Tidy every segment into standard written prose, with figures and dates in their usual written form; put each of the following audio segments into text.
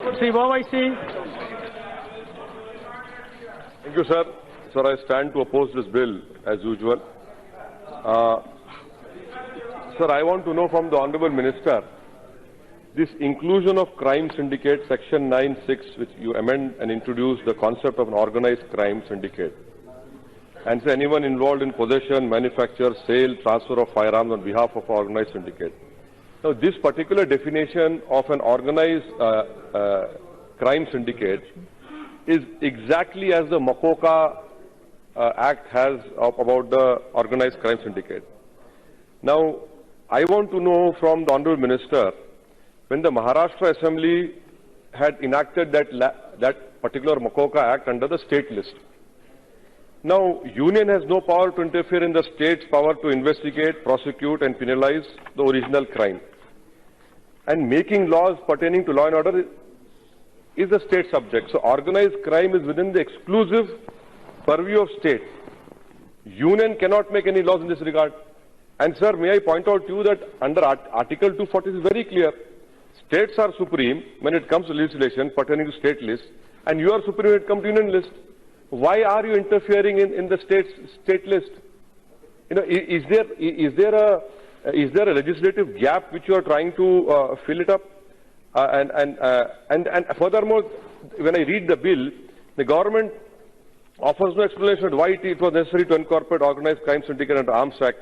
Owaisi. Thank you, sir. Sir, I stand to oppose this bill as usual. Sir, I want to know from the Honourable Minister, this inclusion of crime syndicate, section 9(6), which you amend and introduce the concept of an organized crime syndicate, and say anyone involved in possession, manufacture, sale, transfer of firearms on behalf of organized syndicate. Now, this particular definition of an organized crime syndicate is exactly as the Makoka Act has about the organized crime syndicate. Now, I want to know from the Honourable Minister, when the Maharashtra Assembly had enacted that particular Makoka Act under the state list. Now, Union has no power to interfere in the state's power to investigate, prosecute and penalize the original crime. And making laws pertaining to law and order is a state subject. So, organized crime is within the exclusive purview of state. Union cannot make any laws in this regard. And, sir, may I point out to you that under Article 240 is very clear. States are supreme when it comes to legislation pertaining to state list, and you are supreme when it comes to union list. Why are you interfering in the state list? You know, is there a legislative gap which you are trying to fill it up? And furthermore, when I read the bill, the government offers no explanation why it was necessary to incorporate organized crime syndicate under Arms Act.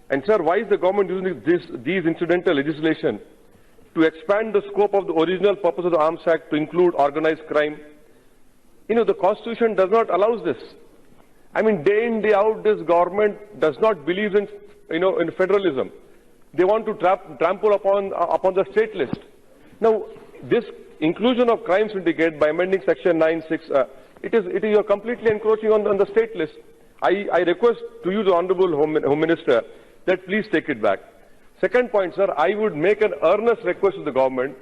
And sir, why is the government using these incidental legislation to expand the scope of the original purpose of the Arms Act to include organized crime? You know, the Constitution does not allow this. I mean, day in, day out, this government does not believe in, in federalism. They want to trample upon the state list. Now, this inclusion of crime syndicate by amending section 9(6), you're completely encroaching on the state list. I request to you, the Honourable Home Minister, that please take it back. Second point, sir, I would make an earnest request to the government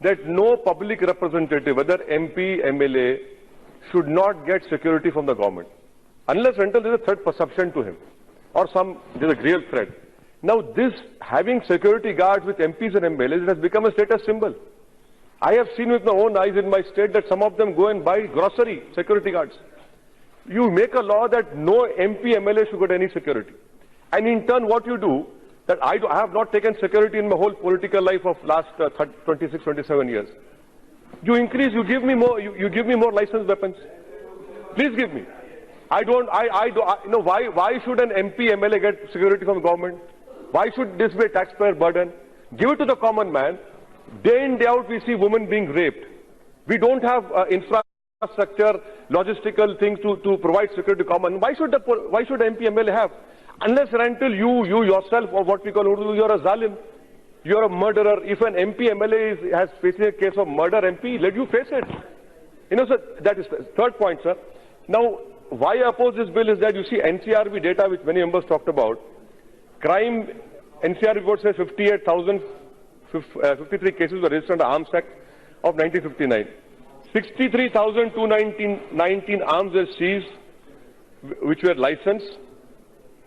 that no public representative, whether MP, MLA, should not get security from the government, unless until there is a threat perception to him, or there is a real threat. Now, this having security guards with MPs and MLAs, it has become a status symbol. I have seen with my own eyes in my state that some of them go and buy grocery security guards. You make a law that no MP, MLA should get any security. And in turn, what you do, that I have not taken security in my whole political life of last 26, 27 years. You give me more licensed weapons. Please give me. Why should an MP, MLA get security from government? Why should this be a taxpayer burden? Give it to the common man. Day in, day out, we see women being raped. We don't have infrastructure, logistical things to provide security to common. Why should MP, MLA have? Unless and until you yourself, or what we call you're a zalim, you're a murderer. If an MP, MLA has facing a case of murder, MP, let you face it. Sir, that is the third point, sir. Now, why I oppose this bill is that you see NCRB data, which many members talked about. Crime, NCRB report says 58,053 cases were registered under Arms Act of 1959. 63,219 arms were seized, which were licensed.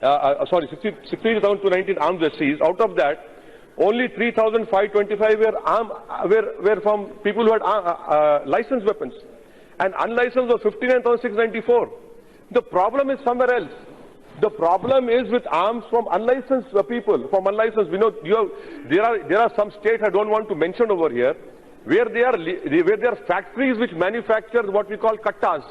63,219 arms were seized. Out of that, only 3,525 were from people who had licensed weapons, and unlicensed was 59,694. The problem is somewhere else. The problem is with arms from unlicensed people, from unlicensed. We know there are some states I don't want to mention over here, where there are factories which manufacture what we call kattas.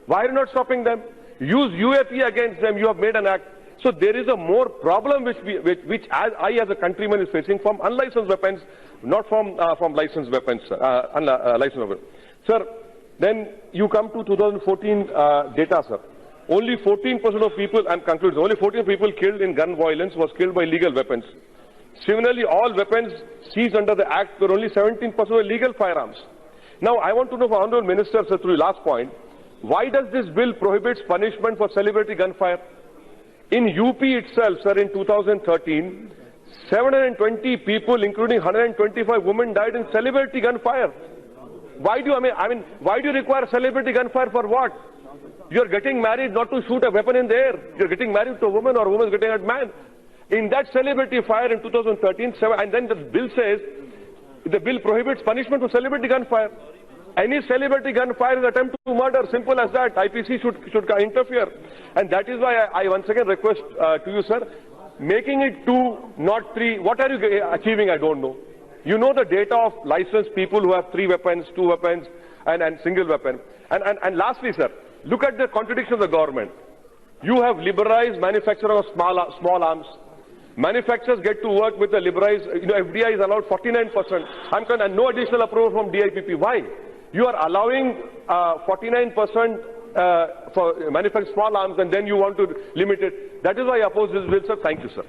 Why are you not stopping them? Use UAP against them. You have made an act. So there is a more problem which I as a countryman is facing from unlicensed weapons, not from licensed weapons, unlicensed weapons. Sir, then you come to 2014 data, sir. Only 14% of people, I'm concluding, only 14 people killed in gun violence was killed by legal weapons. Similarly, all weapons seized under the Act were only 17% were legal firearms. Now, I want to know from Honourable Minister, sir, through your last point, why does this bill prohibit punishment for celebrity gunfire? In UP itself, sir, in 2013, 720 people, including 125 women, died in celebrity gunfire. Why do you require celebrity gunfire for what? You're getting married not to shoot a weapon in the air. You're getting married to a woman, or a woman is getting at man. In that celebrity fire in 2013, and then the bill says The bill prohibits punishment for celebrity gunfire. Any celebrity gunfire is attempt to murder. Simple as that. IPC should interfere. And that is why I once again request to you, sir, making it 2, not 3. What are you achieving? I don't know. You know the data of licensed people who have 3 weapons, 2 weapons, and single weapon. And lastly, sir, look at the contradiction of the government. You have liberalized manufacturing of small arms. Manufacturers get to work with the liberalized, FDI is allowed 49%. And no additional approval from DIPP. Why? You are allowing 49% for manufacturing small arms, and then you want to limit it. That is why I oppose this bill, sir. Thank you, sir.